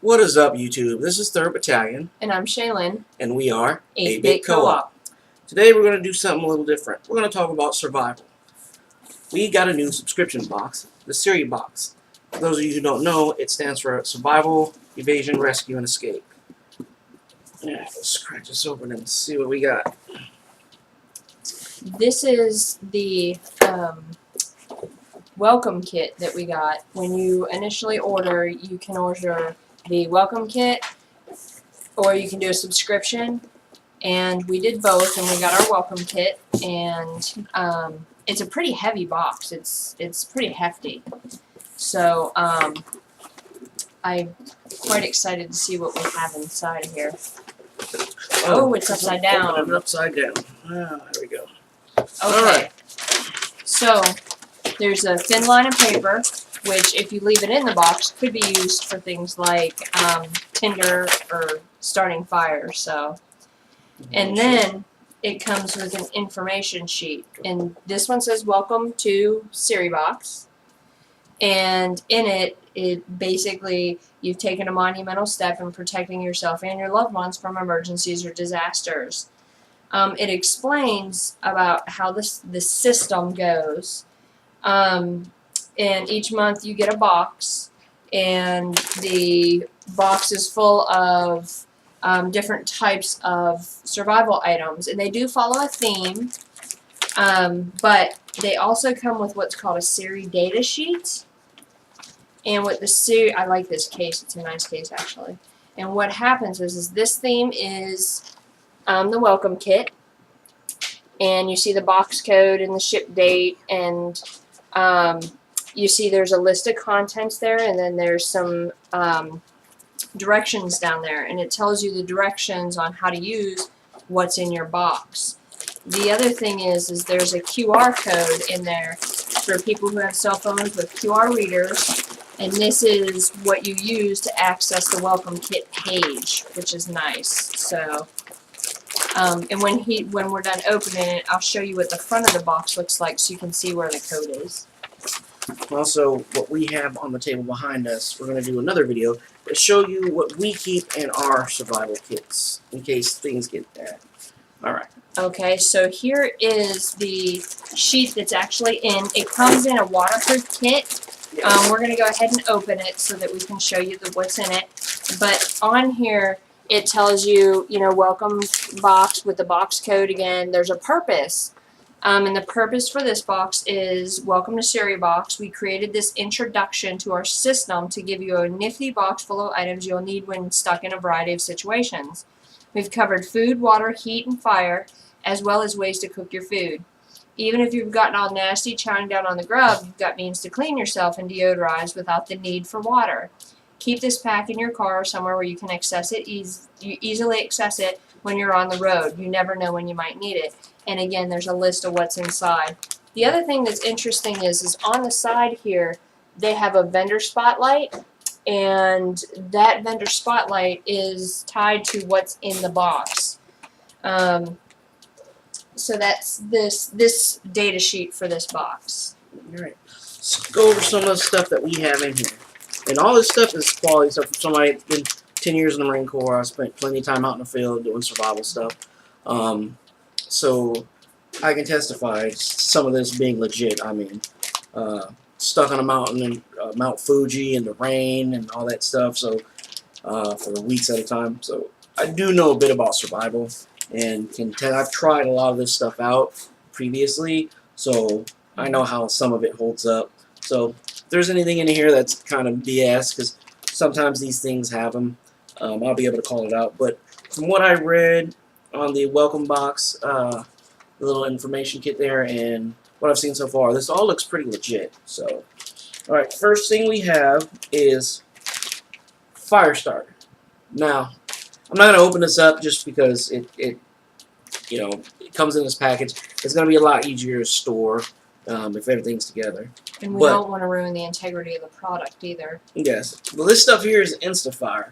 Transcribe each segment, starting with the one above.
What is up, YouTube? This is 3rd Battalion, And I'm Shaylin. and we are 8-Bit Co-op. Today we're going to do something a little different. We're going to talk about survival. We got a new subscription box, the SEREBox. For those of you who don't know, it stands for Survival, Evasion, Rescue, and Escape. Yeah, let's crack this open and see what we got. This is the welcome kit that we got. When you initially order, you can order the welcome kit, or you can do a subscription. And we did both, and we got our welcome kit. And it's a pretty heavy box. It's pretty hefty. So I'm quite excited to see what we have inside here. Oh, it's upside down. Open it upside down. Ah, there we go. Okay. Alright. So, there's a thin line of paper, which if you leave it in the box, could be used for things like tinder or starting fire. So, and then it comes with an information sheet. And this one says, "Welcome to SEREBox." And in it basically, you've taken a monumental step in protecting yourself and your loved ones from emergencies or disasters. It explains about how the system goes. And each month you get a box, and the box is full of different types of survival items. And they do follow a theme, but they also come with what's called a S.E.R.E data sheet. And with the S.E.R.E, I like this case. It's a nice case, actually. And what happens is this theme is the welcome kit, and you see the box code and the ship date, and you see there's a list of contents there, and then there's some directions down there, and it tells you the directions on how to use what's in your box. The other thing is there's a QR code in there for people who have cell phones with QR readers. And this is what you use to access the welcome kit page, which is nice. So, and when we're done opening it, I'll show you what the front of the box looks like, so you can see where the code is. Also, what we have on the table behind us, we're going to do another video to show you what we keep in our survival kits, in case things get bad. Alright. Okay, so here is the sheet that's actually in. It comes in a waterproof kit. We're going to go ahead and open it so that we can show you what's in it. But on here, it tells you, welcome box with the box code again. There's a purpose. And the purpose for this box is, welcome to SEREBox. We created this introduction to our system to give you a nifty box full of items you'll need when stuck in a variety of situations. We've covered food, water, heat, and fire, as well as ways to cook your food. Even if you've gotten all nasty chowing down on the grub, you've got means to clean yourself and deodorize without the need for water. Keep this pack in your car or somewhere where you can access it. You easily access it when you're on the road. You never know when you might need it. And again, there's a list of what's inside. The other thing that's interesting is on the side here, they have a vendor spotlight, and that vendor spotlight is tied to what's in the box. So that's this data sheet for this box. Alright, let's go over some of the stuff that we have in here. And all this stuff is quality stuff. For somebody that's been 10 years in the Marine Corps, I spent plenty of time out in the field doing survival stuff. So I can testify some of this being legit. I mean, stuck on a mountain in Mount Fuji in the rain and all that stuff, so for weeks at a time. So I do know a bit about survival. And I've tried a lot of this stuff out previously, so I know how some of it holds up. So if there's anything in here that's kind of BS, because sometimes these things have them, I'll be able to call it out. But from what I read on the welcome box, the little information kit there, and what I've seen so far, this all looks pretty legit. So, alright, first thing we have is fire starter. Now, I'm not going to open this up just because it comes in this package. It's going to be a lot easier to store if everything's together. And we don't want to ruin the integrity of the product either. Yes. Well, this stuff here is InstaFire.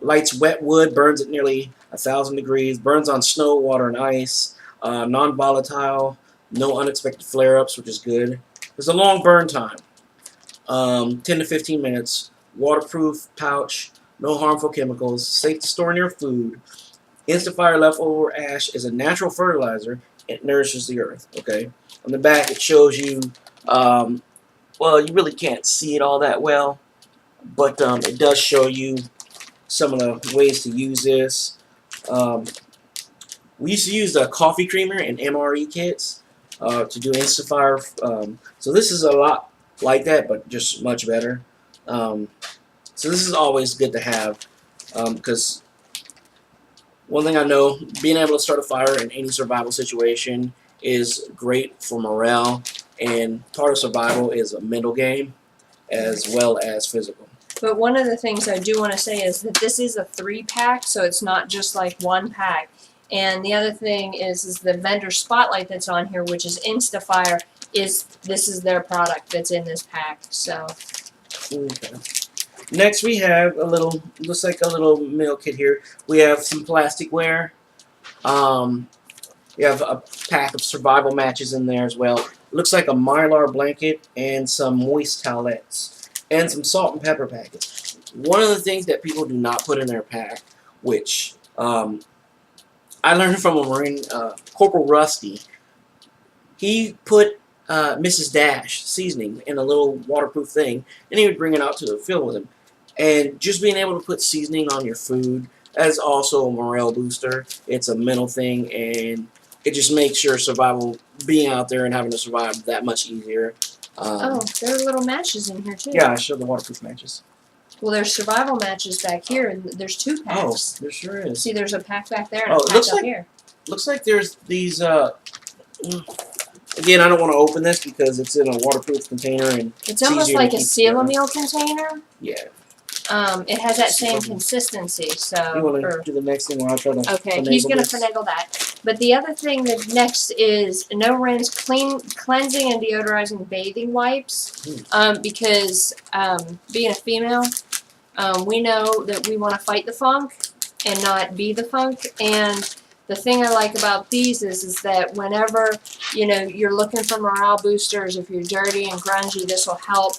Lights wet wood, burns at nearly 1,000 degrees, burns on snow, water, and ice. Non-volatile, no unexpected flare-ups, which is good. There's a long burn time, 10 to 15 minutes. waterproof pouch, no harmful chemicals, safe to store in your food. InstaFire leftover ash is a natural fertilizer. It nourishes the earth. Okay. On the back, it shows you. Well, you really can't see it all that well, but it does show you some of the ways to use this. Um, we used to use the coffee creamer and MRE kits to do InstaFire. So this is a lot like that, but just much better. So this is always good to have because one thing I know, being able to start a fire in any survival situation is great for morale, and part of survival is a mental game as well as physical. But one of the things I do want to say is that this is a 3-pack, so it's not just like 1 pack. And the other thing is the vendor spotlight that's on here, which is InstaFire, this is their product that's in this pack. So. Okay. Next we have a little, looks like a little meal kit here. We have some plasticware. We have a pack of survival matches in there as well. Looks like a Mylar blanket and some moist towelettes and some salt and pepper packets. One of the things that people do not put in their pack, which I learned from a Marine, Corporal Rusty. He put Mrs. Dash seasoning in a little waterproof thing, and he would bring it out to the field with him. And just being able to put seasoning on your food, that's also a morale booster. It's a mental thing, and it just makes your survival, being out there and having to survive, that much easier. Oh, there are little matches in here too. Yeah, I showed the waterproof matches. Well, there's survival matches back here, and there's 2 Oh, packs. there sure is. See, there's a pack back there and Oh, a it pack looks up like- here. Looks like there's these, again, I don't want to open this because it's in a waterproof container and It's almost easier to like a keep seal-a-meal container. yeah. It has that same consistency. You So, want to do the next thing while I try to okay, he's gonna this? finagle that. But the other thing that next is no rinse, cleansing and deodorizing bathing wipes. Because being a female, we know that we want to fight the funk and not be the funk. And the thing I like about these is that whenever you're looking for morale boosters, if you're dirty and grungy, this will help.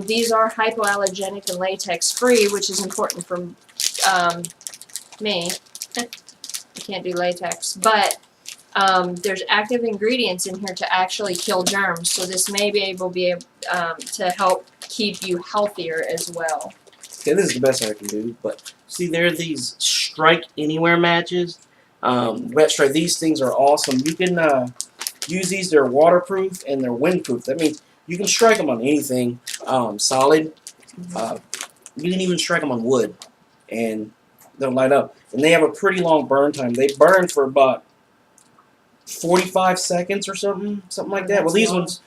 These are hypoallergenic and latex free, which is important for me. I can't do latex, but there's active ingredients in here to actually kill germs, so this may be able to help keep you healthier as well. Okay, this is the best I can do, but see, there are these strike anywhere matches. Wet strike. These things are awesome. You can use these. They're waterproof and they're windproof. That means you can strike them on anything solid. You can even strike them on wood, and they'll light up. And they have a pretty long burn time. They burn for about 45 seconds or something like that. Well, these ones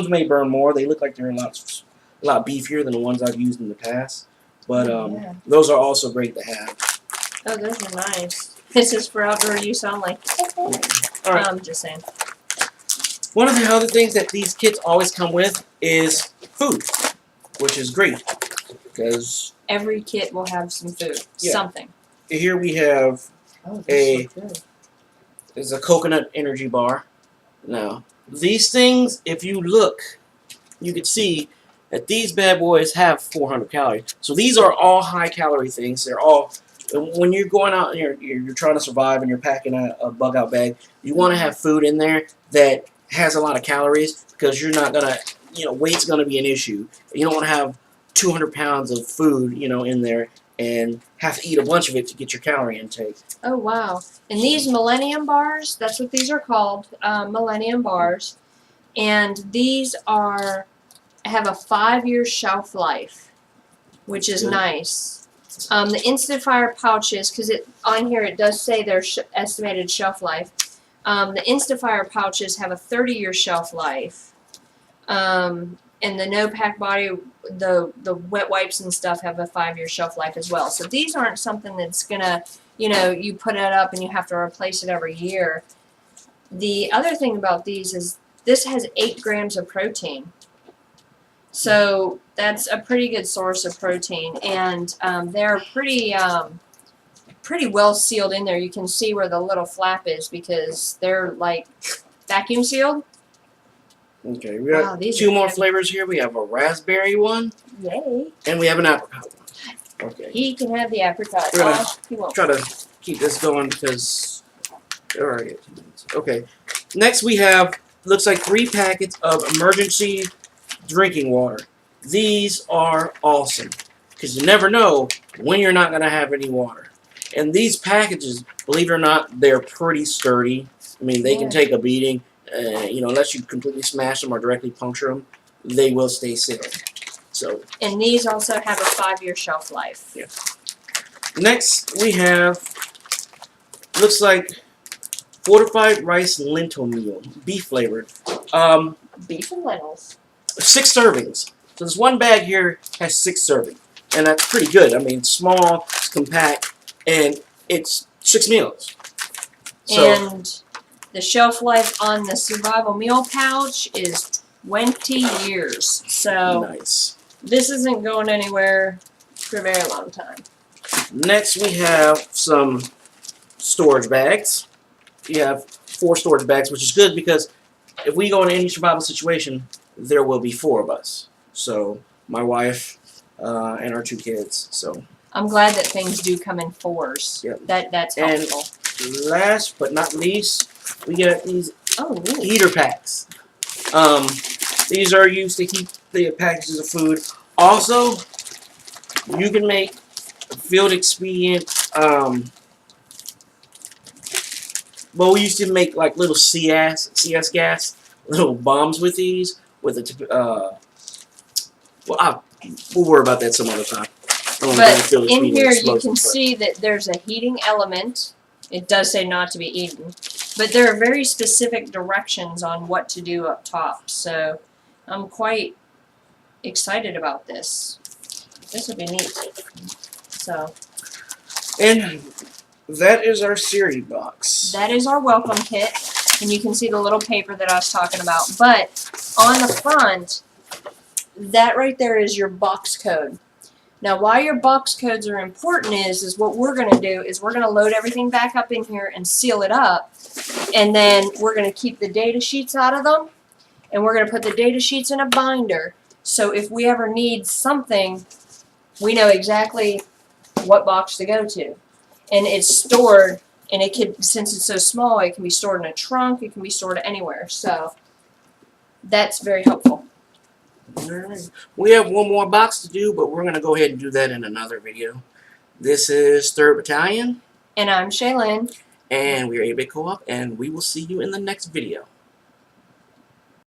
may burn more. They look like they're a lot beefier than the ones I've used in the past. But Yeah. those are also great to have. Oh, those are nice. This is for outdoor use only. All right. I'm just saying. One of the other things that these kits always come with is food, which is great because Every kit will have some food, Yeah. something. here we have Oh, A- is a coconut energy bar. Now, these things, if you look, you can see that these bad boys have 400 calories. So these are all high-calorie things. They're all, when you're going out and you're trying to survive and you're packing a bug-out bag, you want to have food in there that has a lot of calories because you're not going to, weight's going to be an issue. You don't want to have 200 pounds of food, in there and have to eat a bunch of it to get your calorie intake. Oh, wow. And these Millennium bars, that's what these are called, Millennium bars. And these have a 5-year shelf life, which is Good. nice. The InstaFire pouches, because on here it does say their estimated shelf life. The InstaFire pouches have a 30-year shelf life. And the no pack body, the wet wipes and stuff have a 5-year shelf life as well. So these aren't something that's gonna, you put it up and you have to replace it every year. The other thing about these is this has 8 grams of protein. So that's a pretty good source of protein, and they're pretty well sealed in there. You can see where the little flap is because they're like vacuum sealed. Okay, we got Wow, these two are more heavy. flavors here. We have a raspberry one, Yay. and we have an apricot one. Okay. He can have the apricot. We're gonna Oh, he won't. Try to keep this going because there are 8 minutes. Okay. Next we have, looks like 3 packets of emergency drinking water. These are awesome because you never know when you're not gonna have any water. And these packages, believe it or not, they're pretty sturdy. I mean, they can take a beating. You know, unless you completely smash them or directly puncture them, they will stay sealed. So. And these also have a 5-year shelf life. Yeah. Next, we have, looks like fortified rice lentil meal, beef flavored. Beef and lentils. 6 servings. So this one bag here has 6 servings, and that's pretty good. I mean, it's small, it's compact, and it's 6 meals. So, And the shelf life on the survival meal pouch is 20 years. So nice. this isn't going anywhere for a very long time. Next, we have some storage bags. We have 4 storage bags, which is good because if we go in any survival situation, there will be 4 of us. So my wife and our 2 kids. So I'm glad that things do come in 4s. Yep. That's And helpful. last but not least, we got these Oh, neat. heater packs. These are used to heat the packages of food. Also, you can make field expedient. Well, we used to make like little CS gas, little bombs with these. With the we'll worry about that some other time. I don't wanna bring But field in expedient here you explosives, can but- see that there's a heating element. It does say not to be eaten. But there are very specific directions on what to do up top. So I'm quite excited about this. This would be neat. So And that is our SEREBox. that is our welcome kit. And you can see the little paper that I was talking about. But on the front, that right there is your box code. Now, why your box codes are important is what we're going to do is we're going to load everything back up in here and seal it up. And then we're going to keep the data sheets out of them. And we're going to put the data sheets in a binder. So if we ever need something, we know exactly what box to go to. And it's stored, and it can, since it's so small, it can be stored in a trunk, it can be stored anywhere. So that's very helpful. Alright. We have one more box to do, but we're going to go ahead and do that in another video. This is 3rd Battalion, And I'm Shaylin. and we are 8-Bit Co-op, and we will see you in the next video.